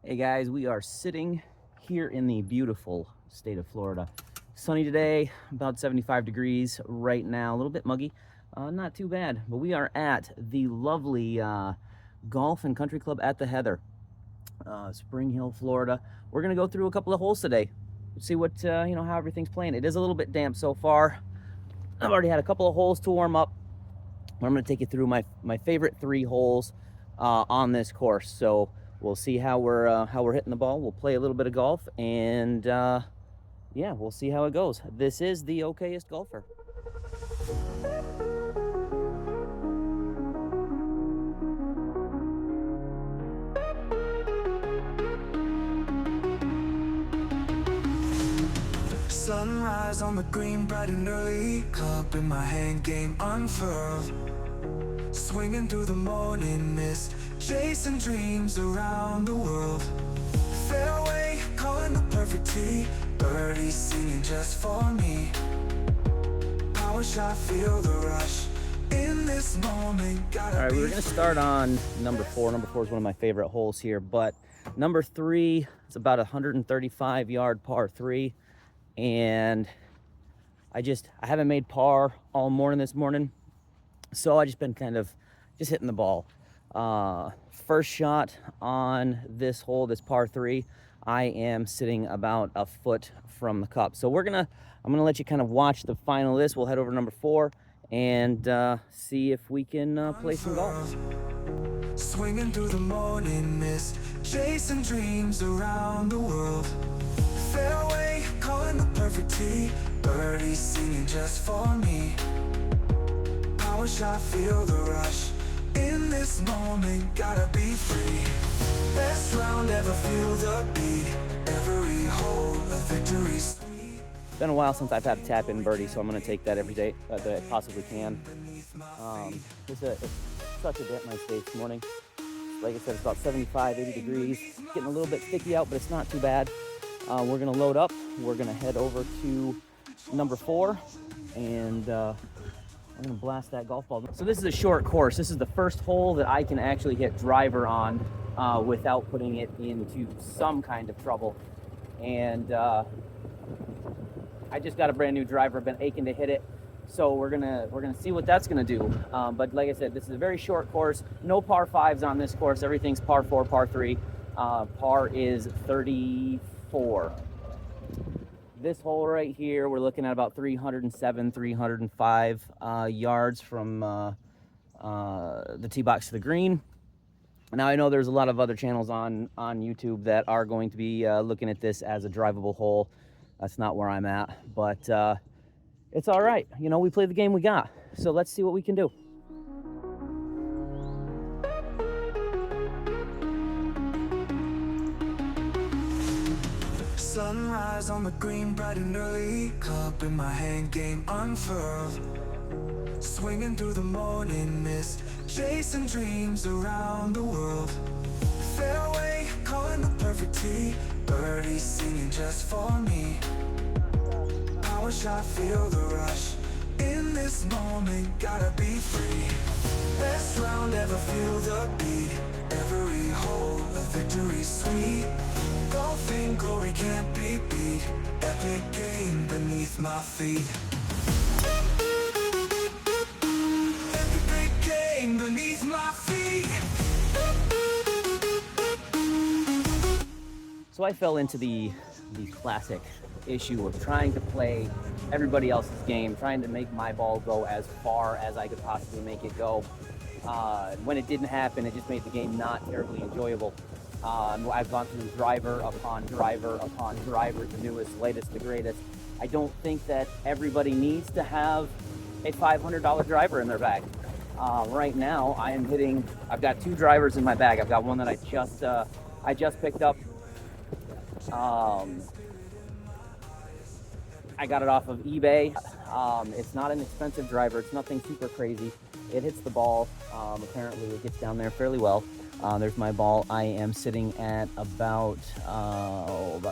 Hey guys, we are sitting here in the beautiful state of Florida. Sunny today, about 75 degrees right now, a little bit muggy, not too bad. But we are at the lovely Golf and Country Club at the Heather, Spring Hill, Florida. We're gonna go through a couple of holes today, see what how everything's playing. It is a little bit damp so far. I've already had a couple of holes to warm up. I'm gonna take you through my favorite 3 holes on this course. So we'll see how we're hitting the ball. We'll play a little bit of golf, and yeah, we'll see how it goes. This is the okayest golfer. Sunrise on the green, bright and early. Cup in my hand, game unfurled. Swinging through the morning mist, chasing dreams around the world. Fairway, calling the perfect tee. Birdie singing just for me. Power shot, feel the rush. In this moment, gotta All right, be we're gonna start on number 4. Number 4 is one of my favorite holes here, but number 3 is about 135-yard par 3, and I haven't made par all morning this morning, so I just been kind of just hitting the ball. First shot on this hole, this par 3, I am sitting about a foot from the cup. So I'm gonna let you kind of watch the final of this. We'll head over to number 4 and see if we can play some golf. swinging through the morning mist, chasing dreams around the world. Fairway, calling the perfect tee. Birdie singing just for me. Power shot, feel the rush. In this moment, gotta be free. Best round ever, feel the beat. Every hole, a victory sweet. Been a while since I've had a tap in birdie, so I'm gonna take that every day that I possibly can. It's such a damp nice day this morning. Like I said, it's about 75, 80 degrees. Getting a little bit sticky out, but it's not too bad. We're gonna load up. We're gonna head over to number 4, and I'm gonna blast that golf ball. So this is a short course. This is the first hole that I can actually hit driver on without putting it into some kind of trouble. And I just got a brand new driver. I've been aching to hit it. So we're gonna see what that's gonna do. But like I said, this is a very short course. No par 5s on this course. Everything's par 4, par 3. Par is 34. This hole right here, we're looking at about 307, 305 yards from the tee box to the green. Now I know there's a lot of other channels on YouTube that are going to be looking at this as a drivable hole. That's not where I'm at, but it's all right. You know, we play the game we got. So let's see what we can do. Sunrise on the green, bright and early. Cup in my hand, game unfurled. Swinging through the morning mist, chasing dreams around the world. Fairway, calling the perfect tee. Birdie singing just for me. Power shot, feel the rush. In this moment, gotta be free. Best round ever, feel the beat. Every hole, a victory sweet. Golfing glory can't be beat. Epic game beneath my feet. Epic game beneath my feet. So I fell into the classic issue of trying to play everybody else's game, trying to make my ball go as far as I could possibly make it go. When it didn't happen, it just made the game not terribly enjoyable. I've gone through driver upon driver upon driver, the newest, latest, the greatest. I don't think that everybody needs to have a $500 driver in their bag. Right now, I've got 2 drivers in my bag. I've got one that I just picked up. I got it off of eBay. It's not an expensive driver. It's nothing super crazy. It hits the ball. Apparently it gets down there fairly well. There's my ball. I am sitting at about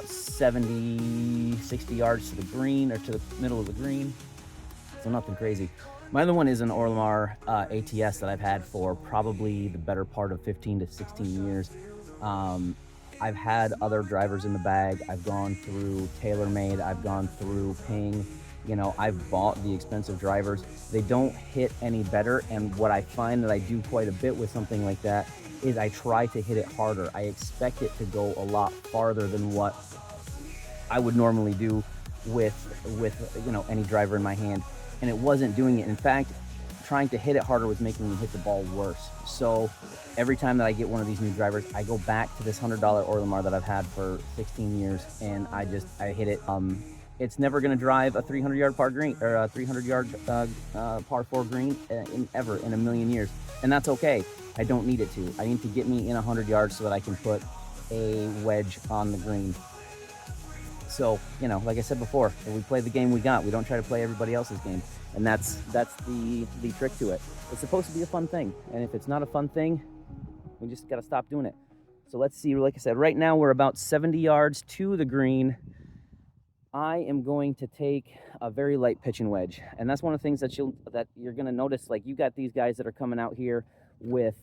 70, 60 yards to the green, or to the middle of the green. So nothing crazy. My other one is an Orlemar ATS that I've had for probably the better part of 15 to 16 years. I've had other drivers in the bag. I've gone through TaylorMade. I've gone through Ping. You know, I've bought the expensive drivers. They don't hit any better. And what I find that I do quite a bit with something like that is I try to hit it harder. I expect it to go a lot farther than what I would normally do with you know, any driver in my hand. And it wasn't doing it. In fact, trying to hit it harder was making me hit the ball worse. So every time that I get one of these new drivers, I go back to this $100 Orlemar that I've had for 16 years, and I hit it. It's never going to drive a 300-yard par green or a 300-yard par 4 green in a million years, and that's okay. I don't need it to. I need to get me in 100 yards so that I can put a wedge on the green. So, you know, like I said before, we play the game we got. We don't try to play everybody else's game. And that's the trick to it. It's supposed to be a fun thing. And if it's not a fun thing, we just got to stop doing it. So let's see, like I said, right now we're about 70 yards to the green. I am going to take a very light pitching wedge. And that's one of the things that you're going to notice. Like, you got these guys that are coming out here with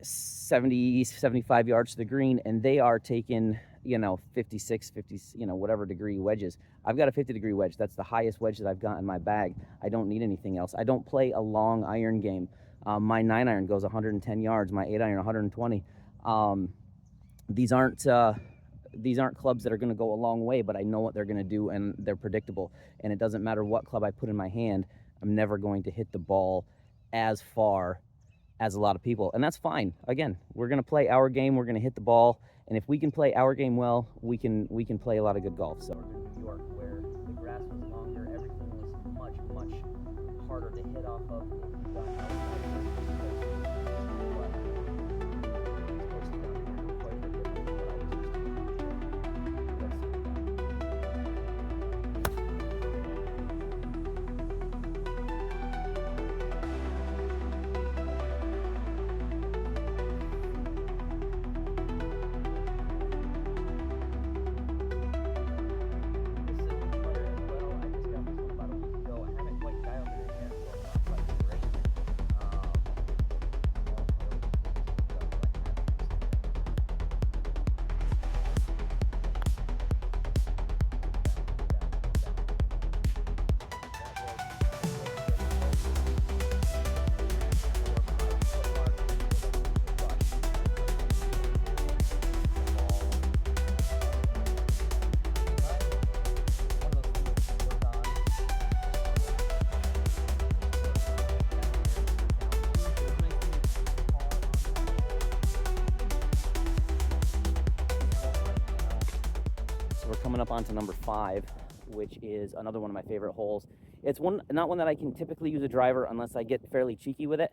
70, 75 yards to the green, and they are taking, you know, 56, 50, you know, whatever degree wedges. I've got a 50-degree wedge. That's the highest wedge that I've got in my bag. I don't need anything else. I don't play a long iron game. My 9-iron goes 110 yards. My 8-iron 120. These aren't clubs that are going to go a long way, but I know what they're going to do, and they're predictable. And it doesn't matter what club I put in my hand, I'm never going to hit the ball as far as a lot of people, and that's fine. Again, we're going to play our game. We're going to hit the ball, and if we can play our game well, we can play a lot of good golf. So in New York, where the grass was longer, everything was much harder to hit off of. We're coming up onto number 5, which is another one of my favorite holes. It's not one that I can typically use a driver unless I get fairly cheeky with it.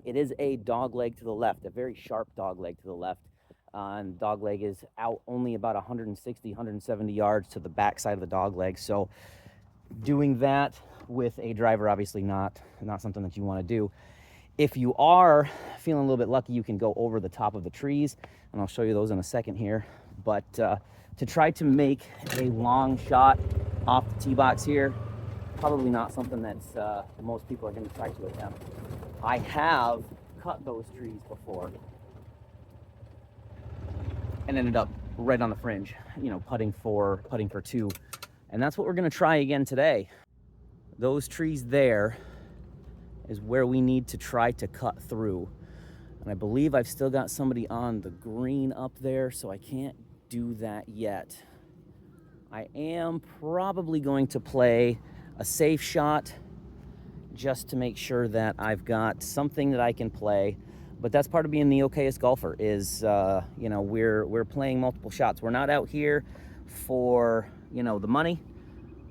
It is a dog leg to the left, a very sharp dog leg to the left. And dog leg is out only about 160, 170 yards to the back side of the dog leg. So doing that with a driver, obviously not something that you want to do. If you are feeling a little bit lucky, you can go over the top of the trees, and I'll show you those in a second here. But to try to make a long shot off the tee box here, probably not something that's most people are going to try to attempt. I have cut those trees before and ended up right on the fringe, you know, putting for 2, and that's what we're going to try again today. Those trees there is where we need to try to cut through. And I believe I've still got somebody on the green up there, so I can't do that yet. I am probably going to play a safe shot just to make sure that I've got something that I can play. But that's part of being the okayest golfer is, you know, we're playing multiple shots. We're not out here for, you know, the money.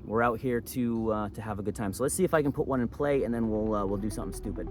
We're out here to have a good time. So let's see if I can put one in play, and then we'll do something stupid.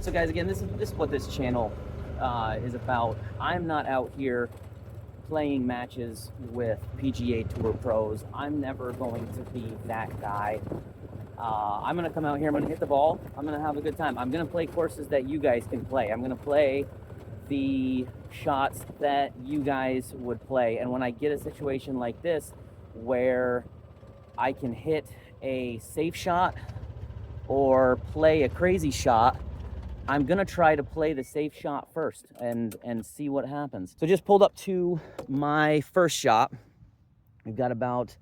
So guys, again, this is what this channel is about. I'm not out here playing matches with PGA Tour pros. I'm never going to be that guy. I'm gonna come out here, I'm gonna hit the ball, I'm gonna have a good time. I'm gonna play courses that you guys can play. I'm gonna play the shots that you guys would play. And when I get a situation like this where I can hit a safe shot or play a crazy shot, I'm gonna try to play the safe shot first and see what happens. So just pulled up to my first shot. We've got about,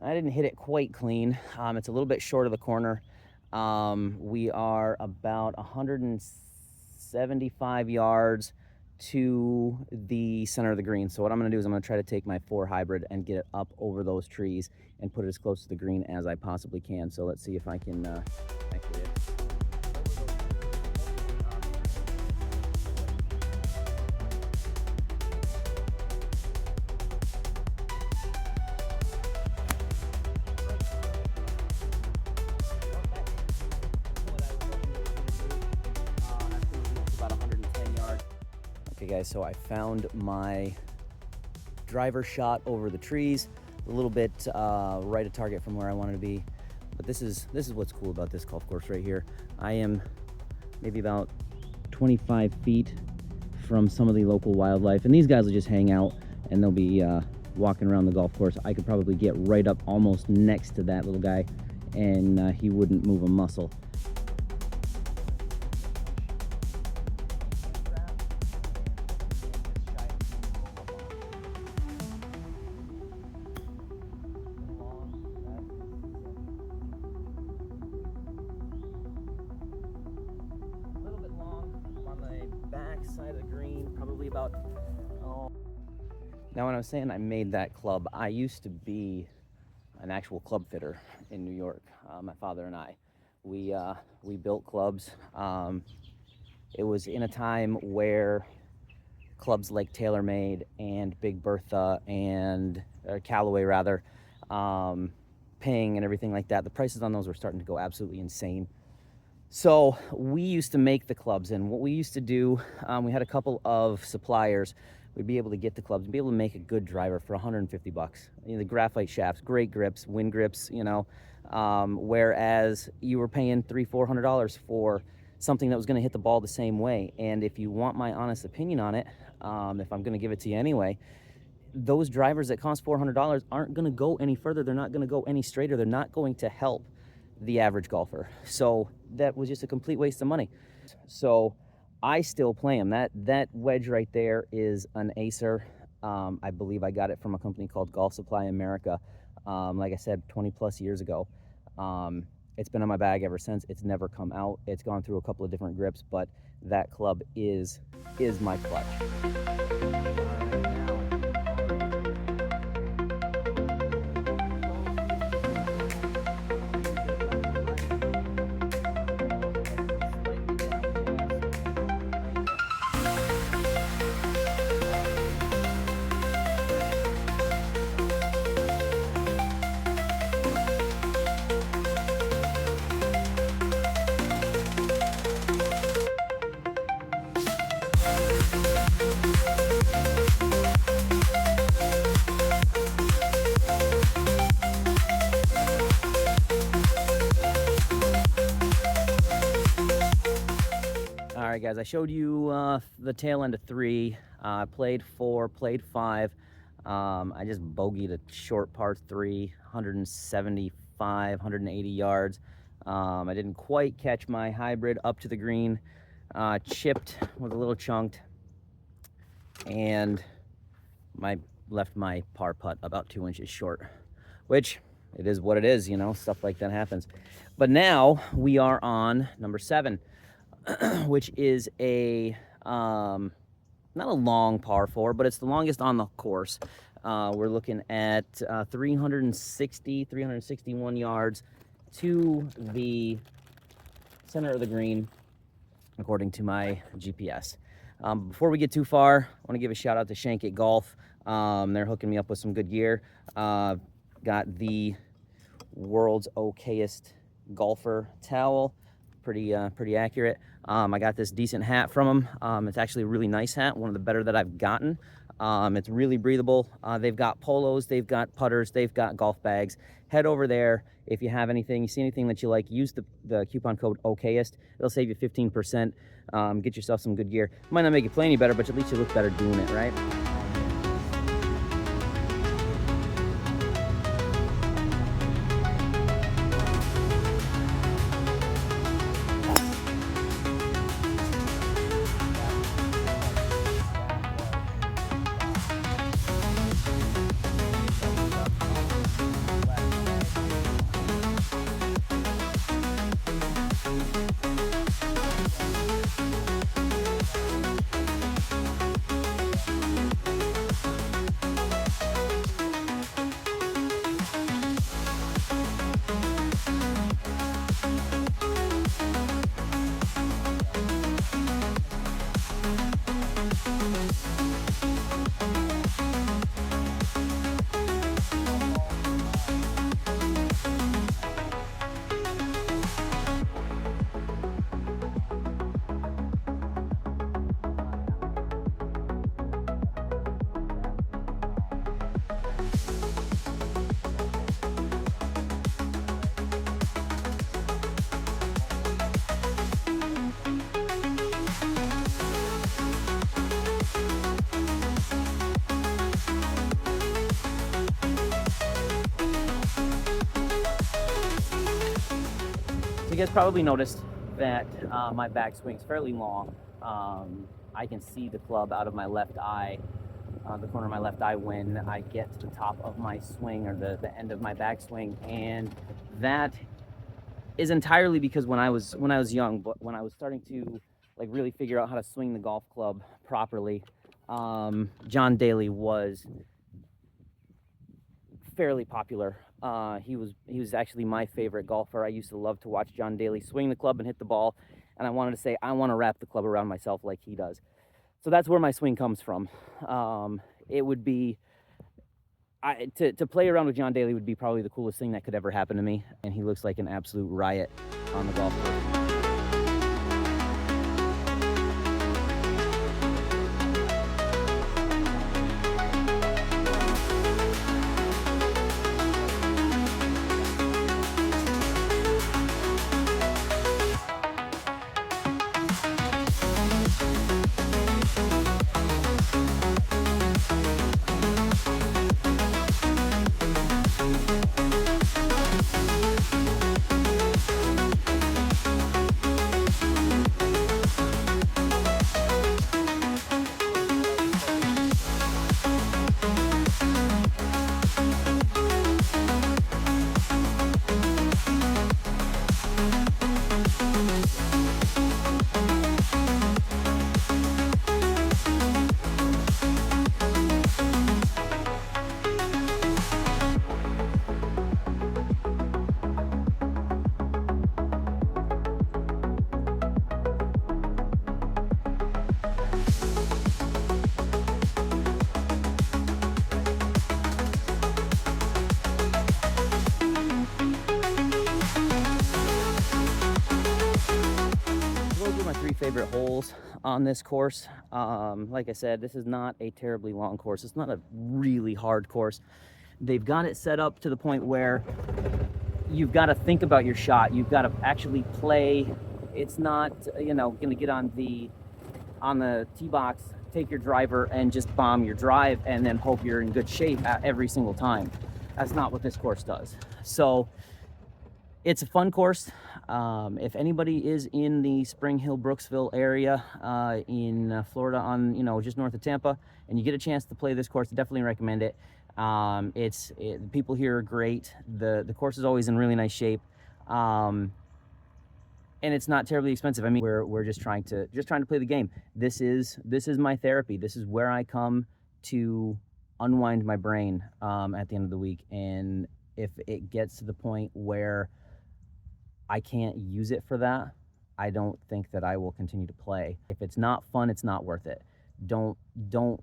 I didn't hit it quite clean. It's a little bit short of the corner. We are about 175 yards to the center of the green. So what I'm gonna do is I'm gonna try to take my 4 hybrid and get it up over those trees and put it as close to the green as I possibly can. So let's see if I can actually. Okay guys, so I found my driver shot over the trees, a little bit right of target from where I wanted to be. But this is what's cool about this golf course right here. I am maybe about 25 feet from some of the local wildlife, and these guys will just hang out and they'll be walking around the golf course. I could probably get right up almost next to that little guy and he wouldn't move a muscle. Side of the green, probably about, oh. Now when I was saying I made that club, I used to be an actual club fitter in New York. My father and I, we built clubs. It was in a time where clubs like TaylorMade and Big Bertha and Callaway rather, Ping and everything like that, the prices on those were starting to go absolutely insane. So we used to make the clubs, and what we used to do, we had a couple of suppliers. We'd be able to get the clubs and be able to make a good driver for 150 bucks. You know, the graphite shafts, great grips, wind grips, you know, whereas you were paying $300-400 for something that was going to hit the ball the same way. And if you want my honest opinion on it, if I'm going to give it to you anyway, those drivers that cost $400 aren't going to go any further. They're not going to go any straighter. They're not going to help the average golfer. So that was just a complete waste of money. So I still play them. That wedge right there is an Acer. I believe I got it from a company called Golf Supply America. Like I said, 20 plus years ago. It's been on my bag ever since. It's never come out. It's gone through a couple of different grips, but that club is my clutch. All right, guys, I showed you the tail end of 3. I played 4, played 5. I just bogeyed a short par 3, 175, 180 yards. I didn't quite catch my hybrid up to the green. Chipped, was a little chunked, and left my par putt about 2 inches short, which it is what it is, you know, stuff like that happens. But now we are on number 7. Which is a not a long par 4, but it's the longest on the course. We're looking at 361 yards to the center of the green, according to my GPS. Before we get too far, I want to give a shout out to Shank Golf. They're hooking me up with some good gear. Got the world's okayest golfer towel. pretty accurate. I got this decent hat from them. It's actually a really nice hat, one of the better that I've gotten. It's really breathable. They've got polos, they've got putters, they've got golf bags. Head over there if you have anything, you see anything that you like, use the coupon code OKest. It'll save you 15%. Get yourself some good gear. Might not make you play any better, but at least you look better doing it, right? You guys probably noticed that my backswing's fairly long. I can see the club out of my left eye, the corner of my left eye, when I get to the top of my swing, or the end of my backswing, and that is entirely because when I was young, but when I was starting to like really figure out how to swing the golf club properly, John Daly was fairly popular. He was actually my favorite golfer. I used to love to watch John Daly swing the club and hit the ball, and I wanted to say I want to wrap the club around myself like he does. So that's where my swing comes from. It would be to play around with John Daly would be probably the coolest thing that could ever happen to me, and he looks like an absolute riot on the golf course. Favorite holes on this course. Like I said, this is not a terribly long course. It's not a really hard course. They've got it set up to the point where you've got to think about your shot. You've got to actually play. It's not, going to get on the tee box, take your driver and just bomb your drive and then hope you're in good shape every single time. That's not what this course does. So it's a fun course. If anybody is in the Spring Hill, Brooksville area in Florida, on just north of Tampa, and you get a chance to play this course, I definitely recommend it. The people here are great. The course is always in really nice shape, and it's not terribly expensive. I mean, we're just trying to play the game. This is my therapy. This is where I come to unwind my brain at the end of the week. And if it gets to the point where I can't use it for that, I don't think that I will continue to play. If it's not fun, it's not worth it. Don't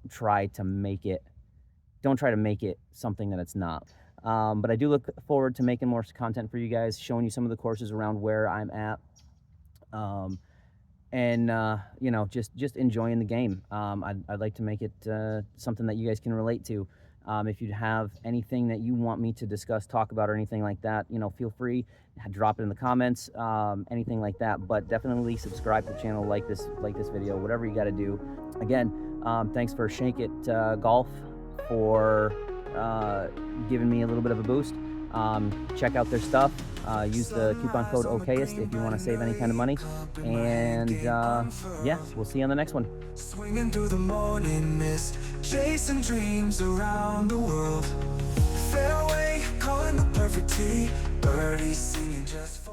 try to make it something that it's not. But I do look forward to making more content for you guys, showing you some of the courses around where I'm at. and you know, just enjoying the game. I'd like to make it something that you guys can relate to. If you have anything that you want me to discuss, talk about, or anything like that, you know, feel free, drop it in the comments, anything like that. But definitely subscribe to the channel, like this video, whatever you got to do. Again, thanks for Shank It Golf for giving me a little bit of a boost. Check out their stuff. Use the coupon code OKest if you want to save any kind of money. And yeah, we'll see you on the next one. Swinging through the morning mist, chasing dreams around the world. Fairway, calling the perfect tee. Birdies singing just